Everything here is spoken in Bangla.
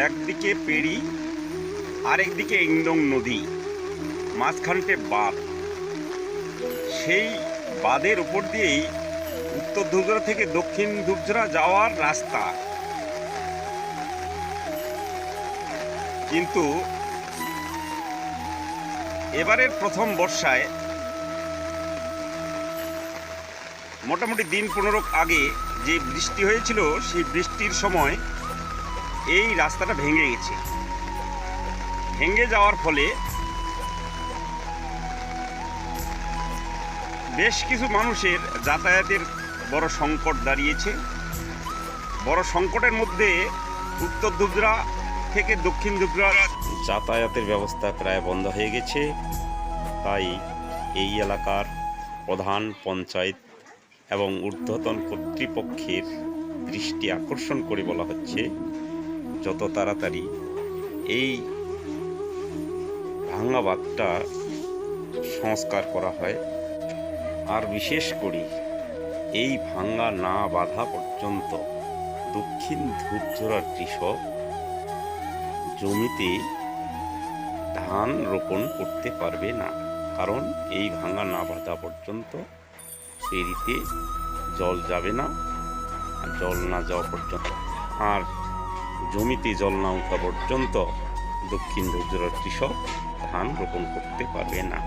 একদিকে পেড়ি, আরেকদিকে ইংডং নদী, মাঝখানটে বাঁধ। সেই বাঁধের উপর দিয়েই উত্তর ধুবঝরা থেকে দক্ষিণ ধুবঝরা যাওয়ার রাস্তা। কিন্তু এবারের প্রথম বর্ষায় মোটামুটি দিন 15 আগে যে বৃষ্টি হয়েছিল, সেই বৃষ্টির সময় এই রাস্তাটা ভেঙে গেছে। ভেঙে যাওয়ার ফলে বেশ কিছু মানুষের যাতায়াতের বড় সংকট দাঁড়িয়েছে। বড় সংকটের মধ্যে উত্তর ধুবঝরা থেকে দক্ষিণ ধুবঝরা যাতায়াতের ব্যবস্থা প্রায় বন্ধ হয়ে গেছে। তাই এই এলাকার প্রধান পঞ্চায়েত এবং ঊর্ধ্বতন কর্তৃপক্ষের দৃষ্টি আকর্ষণ করে বলা হচ্ছে, যত তাড়াতাড়ি এই ভাঙা বাঁধটা সংস্কার করা হয়। আর বিশেষ করে এই ভাঙা না বাঁধা পর্যন্ত দক্ষিণ ধুবঝরার কৃষক জমিতে ধান রোপণ করতে পারবে না। কারণ এই ভাঙা না বাঁধা পর্যন্ত পেরিতে জল যাবে না। জল না যাওয়া পর্যন্ত আর জমিতে জল না ওঠা পর্যন্ত দক্ষিণ ধুবঝরার কৃষক ধান রোপণ করতে পারবে না।